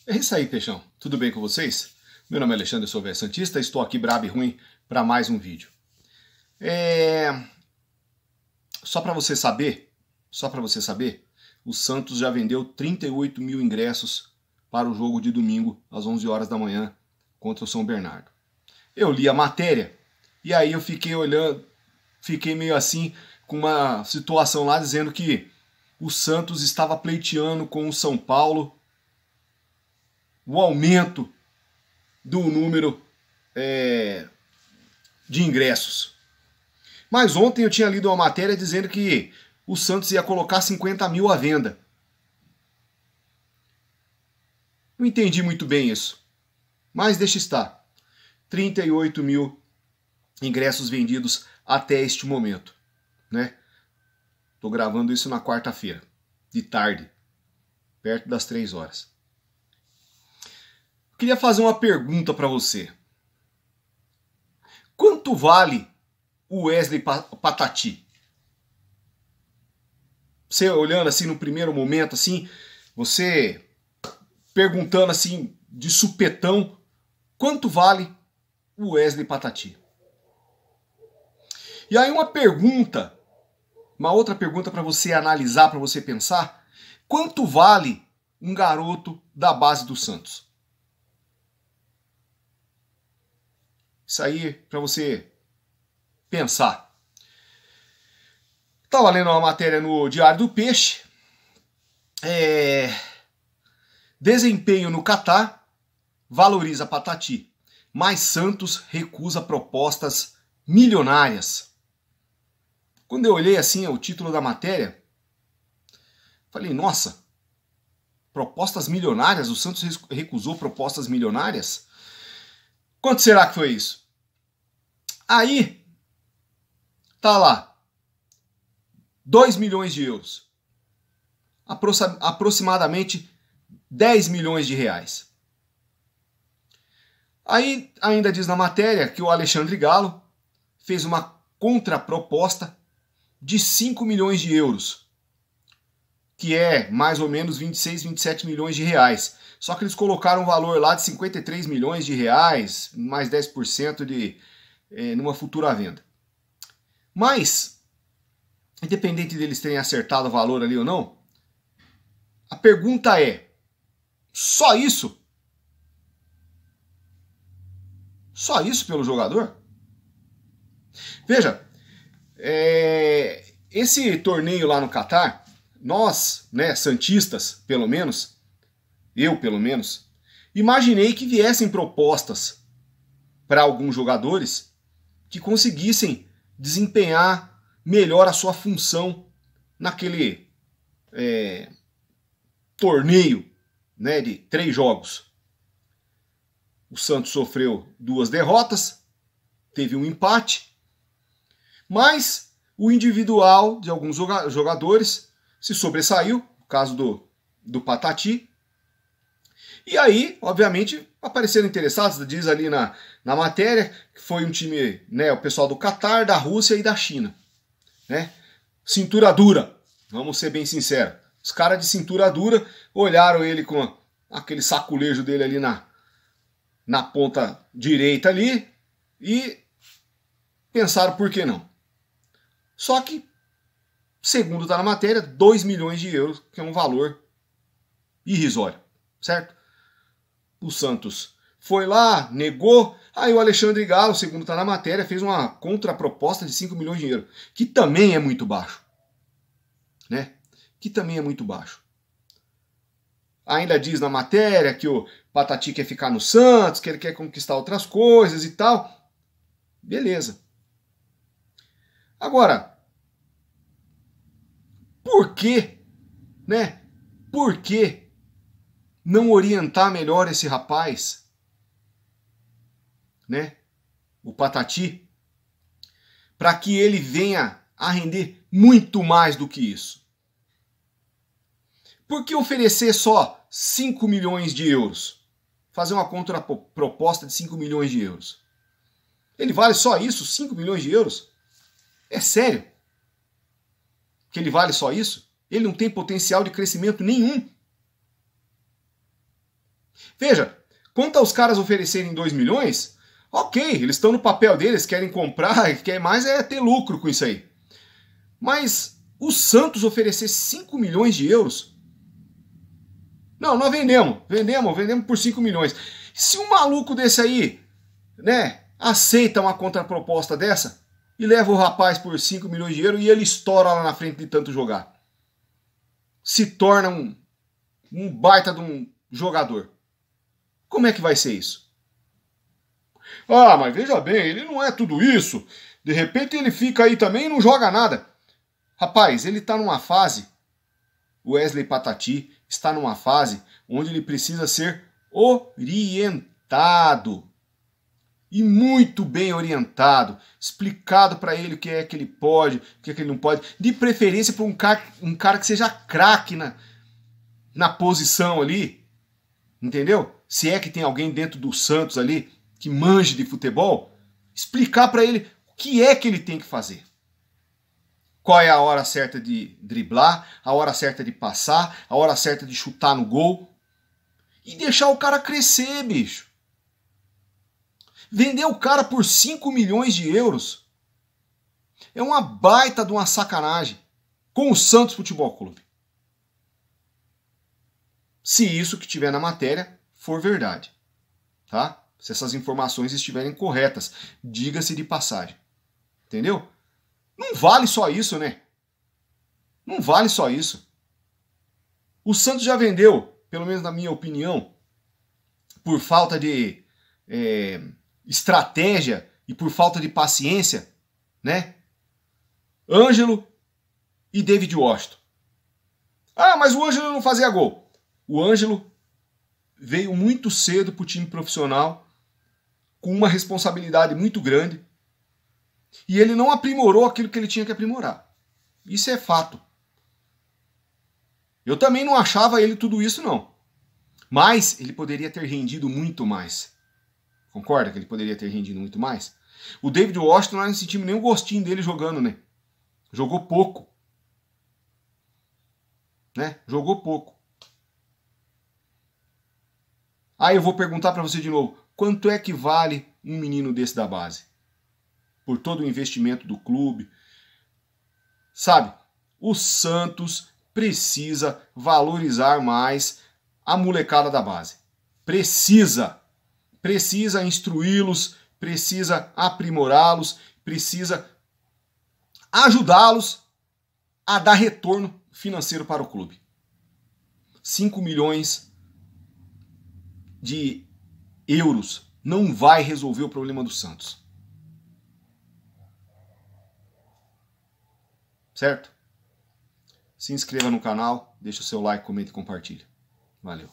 É isso aí, Peixão. Tudo bem com vocês? Meu nome é Alexandre, eu sou velho santista, estou aqui brabo e ruim para mais um vídeo. Só para você saber, o Santos já vendeu 38 mil ingressos para o jogo de domingo às 11 horas da manhã contra o São Bernardo. Eu li a matéria e aí eu fiquei olhando, fiquei meio assim com uma situação lá dizendo que o Santos estava pleiteando com o São Paulo o aumento do número de ingressos. Mas ontem eu tinha lido uma matéria dizendo que o Santos ia colocar 50 mil à venda. Não entendi muito bem isso, mas deixa estar. 38 mil ingressos vendidos até este momento, né? Tô gravando isso na quarta-feira, de tarde, perto das 3 horas. Queria fazer uma pergunta para você. Quanto vale o Wesley Patati? Você olhando assim no primeiro momento, assim, você perguntando assim de supetão, quanto vale o Wesley Patati? E aí uma outra pergunta para você analisar, para você pensar, quanto vale um garoto da base do Santos? Isso aí para você pensar. Estava lendo uma matéria no Diário do Peixe. Desempenho no Catar valoriza Patati, mas Santos recusa propostas milionárias. Quando eu olhei assim o título da matéria, falei, nossa, propostas milionárias? O Santos recusou propostas milionárias? Quanto será que foi isso? Aí, tá lá, 2 milhões de euros, aproximadamente 10 milhões de reais. Aí, ainda diz na matéria que o Alexandre Galo fez uma contraproposta de 5 milhões de euros, que é mais ou menos 26, 27 milhões de reais. Só que eles colocaram um valor lá de 53 milhões de reais, mais 10% numa futura venda. Mas, independente deles terem acertado o valor ali ou não, a pergunta é, só isso? Só isso pelo jogador? Veja, esse torneio lá no Catar, nós, né, santistas, pelo menos, eu pelo menos, imaginei que viessem propostas para alguns jogadores que conseguissem desempenhar melhor a sua função naquele torneio, né, de 3 jogos. O Santos sofreu 2 derrotas, teve um empate, mas o individual de alguns jogadores se sobressaiu, no caso do Patati. E aí, obviamente, apareceram interessados, diz ali na matéria, que foi um time, né, o pessoal do Catar, da Rússia e da China. Né? Cintura dura, vamos ser bem sinceros. Os caras de cintura dura olharam ele com aquele saculejo dele ali na ponta direita ali e pensaram por que não. Só que, segundo está na matéria, 2 milhões de euros, que é um valor irrisório, certo? O Santos foi lá, negou, aí o Alexandre Galo, segundo está na matéria, fez uma contraproposta de 5 milhões de euros, que também é muito baixo, né? Que também é muito baixo. Ainda diz na matéria que o Patati quer ficar no Santos, que ele quer conquistar outras coisas e tal. Beleza. Agora, por que, né? Por que não orientar melhor esse rapaz, né? O Patati, para que ele venha a render muito mais do que isso? Por que oferecer só 5 milhões de euros? Fazer uma contraproposta de 5 milhões de euros. Ele vale só isso, 5 milhões de euros? É sério que ele vale só isso? Ele não tem potencial de crescimento nenhum. Veja, quanto aos caras oferecerem 2 milhões, ok, eles estão no papel deles, querem comprar, quer mais é ter lucro com isso aí. Mas o Santos oferecer 5 milhões de euros... Não, nós vendemos por 5 milhões. Se um maluco desse aí, né, aceita uma contraproposta dessa e leva o rapaz por 5 milhões de euros e ele estoura lá na frente de tanto jogar, se torna um baita de um jogador, como é que vai ser isso? Ah, mas veja bem, ele não é tudo isso. De repente ele fica aí também e não joga nada. Rapaz, ele tá numa fase, o Wesley Patati está numa fase onde ele precisa ser orientado. E muito bem orientado. Explicado para ele o que é que ele pode, o que é que ele não pode. De preferência para um cara que seja craque na posição ali. Entendeu? Se é que tem alguém dentro do Santos ali que manje de futebol, explicar para ele o que é que ele tem que fazer. Qual é a hora certa de driblar, a hora certa de passar, a hora certa de chutar no gol. E deixar o cara crescer, bicho. Vender o cara por 5 milhões de euros é uma baita de uma sacanagem com o Santos Futebol Clube. Se isso que tiver na matéria for verdade, tá? Se essas informações estiverem corretas, diga-se de passagem. Entendeu? Não vale só isso, né? Não vale só isso. O Santos já vendeu, pelo menos na minha opinião, por falta de estratégia e por falta de paciência, né? Ângelo e David Washington. Ah, mas o Ângelo não fazia gol. O Ângelo veio muito cedo para o time profissional, com uma responsabilidade muito grande, e ele não aprimorou aquilo que ele tinha que aprimorar. Isso é fato. Eu também não achava ele tudo isso, não. Mas ele poderia ter rendido muito mais. Concorda que ele poderia ter rendido muito mais? O David Washington, nós não sentimos nem o gostinho dele jogando, né? Jogou pouco. Né? Jogou pouco. Aí eu vou perguntar para você de novo. Quanto é que vale um menino desse da base? Por todo o investimento do clube. Sabe? O Santos precisa valorizar mais a molecada da base. Precisa instruí-los, precisa aprimorá-los, precisa ajudá-los a dar retorno financeiro para o clube. 5 milhões de euros não vai resolver o problema do Santos. Certo? Se inscreva no canal, deixa o seu like, comenta e compartilha. Valeu.